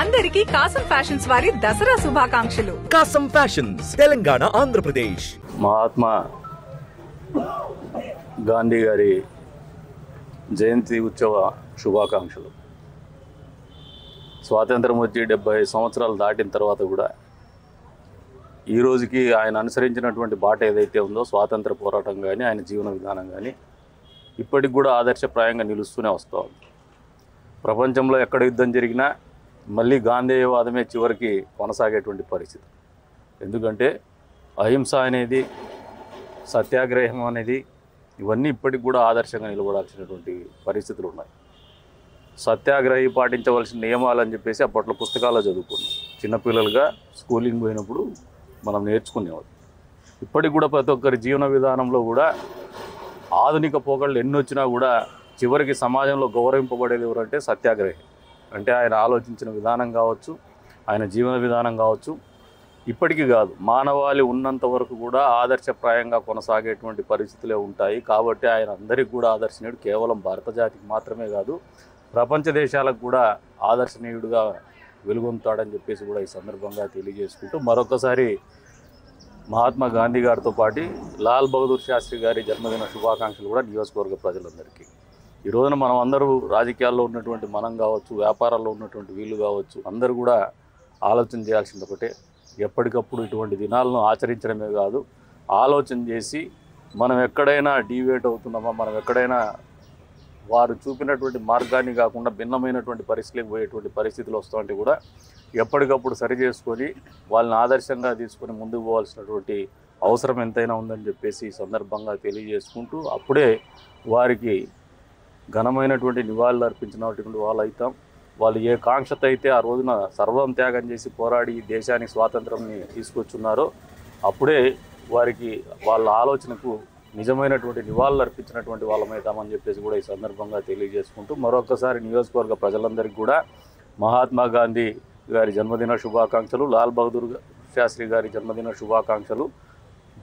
అందరికీ కాసం ఫ్యాషన్స్ వారి దసరా శుభాకాంక్షలు. కాసం ఫ్యాషన్స్, తెలంగాణ, ఆంధ్రప్రదేశ్. మహాత్మా గాంధీ గారి జయంతి ఉత్సవ శుభాకాంక్షలు. స్వాతంత్రం వచ్చి 70 సంవత్సరాలు దాటిన తర్వాత కూడా ఈ రోజుకి ఆయన అనుసరించినటువంటి బాట ఏదైతే ఉందో స్వాతంత్ర పోరాటం కానీ ఆయన జీవన విధానం కానీ ఇప్పటికి కూడా ఆదర్శప్రాయంగా నిలుస్తూనే వస్తూ ఉంది. ప్రపంచంలో ఎక్కడ యుద్ధం జరిగినా మళ్ళీ గాంధేయవాదమే చివరికి కొనసాగేటువంటి పరిస్థితి. ఎందుకంటే అహింస అనేది, సత్యాగ్రహం అనేది ఇవన్నీ ఇప్పటికి కూడా ఆదర్శంగా నిలబడాల్సినటువంటి పరిస్థితులు ఉన్నాయి. సత్యాగ్రహి పాటించవలసిన నియమాలు అని చెప్పేసి అప్పట్లో పుస్తకాల్లో చదువుకున్నాం. చిన్నపిల్లలుగా స్కూలింగ్ పోయినప్పుడు మనం నేర్చుకునేవాళ్ళం. ఇప్పటికి కూడా ప్రతి ఒక్కరి జీవన విధానంలో కూడా ఆధునిక పోకళ్ళు ఎన్ని వచ్చినా కూడా చివరికి సమాజంలో గౌరవింపబడేది ఎవరంటే సత్యాగ్రహి. అంటే ఆయన ఆలోచించిన విధానం కావచ్చు, ఆయన జీవన విధానం కావచ్చు, ఇప్పటికీ కాదు మానవాళి ఉన్నంత వరకు కూడా ఆదర్శప్రాయంగా కొనసాగేటువంటి పరిస్థితులే ఉంటాయి. కాబట్టి ఆయన అందరికీ కూడా ఆదర్శనీయుడు. కేవలం భారత జాతికి మాత్రమే కాదు, ప్రపంచ దేశాలకు కూడా ఆదర్శనీయుడుగా వెలుగొందుతాడని చెప్పేసి కూడా ఈ సందర్భంగా తెలియజేసుకుంటూ మరొకసారి మహాత్మా గాంధీ గారితో పాటు లాల్ బహదూర్ శాస్త్రి గారి జన్మదిన శుభాకాంక్షలు కూడా నియోజకవర్గ ప్రజలందరికీ. ఈ రోజున మనం అందరూ రాజకీయాల్లో ఉన్నటువంటి మనం కావచ్చు, వ్యాపారాల్లో ఉన్నటువంటి వీళ్ళు కావచ్చు, అందరూ కూడా ఆలోచన చేయాల్సింది ఒకటే, ఎప్పటికప్పుడు ఇటువంటి దినాలను ఆచరించడమే కాదు, ఆలోచన చేసి మనం ఎక్కడైనా డీవియేట్ అవుతున్నామా, మనం ఎక్కడైనా వారు చూపినటువంటి మార్గాన్ని కాకుండా భిన్నమైనటువంటి పరిస్థితులకు పోయేటువంటి పరిస్థితులు వస్తుంటే కూడా ఎప్పటికప్పుడు సరి చేసుకొని వాళ్ళని ఆదర్శంగా తీసుకొని ముందుకు పోవాల్సినటువంటి అవసరం ఎంతైనా ఉందని చెప్పేసి ఈ సందర్భంగా తెలియజేసుకుంటూ అప్పుడే వారికి ఘనమైనటువంటి నివాళులు అర్పించినటువంటి వాళ్ళు అవుతాం. వాళ్ళు ఏ కాంక్షత అయితే ఆ రోజున సర్వం త్యాగం చేసి పోరాడి దేశానికి స్వాతంత్రంని తీసుకొచ్చున్నారో అప్పుడే వారికి వాళ్ళ ఆలోచనకు నిజమైనటువంటి నివాళులు అర్పించినటువంటి వాళ్ళమవుతామని చెప్పేసి కూడా ఈ సందర్భంగా తెలియజేసుకుంటూ మరొకసారి నియోజకవర్గ ప్రజలందరికీ కూడా మహాత్మా గాంధీ గారి జన్మదిన శుభాకాంక్షలు, లాల్ బహదూర్ శాస్త్రి గారి జన్మదిన శుభాకాంక్షలు,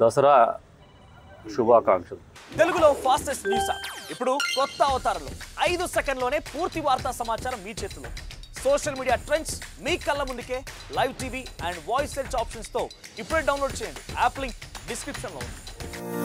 దసరా శుభాకాంక్షలు. తెలుగులో ఫాస్టెస్ట్ న్యూస్ ఇప్పుడు కొత్త అవతారంలో 5 సెకండ్లోనే పూర్తి వార్తా సమాచారం మీ చేతిలో. సోషల్ మీడియా ట్రెండ్స్ మీ కళ్ళ ముందుకే live TV and voice search ఆప్షన్స్తో ఇప్పుడే డౌన్లోడ్ చేయండి. యాప్ లింక్ డిస్క్రిప్షన్లో ఉంది.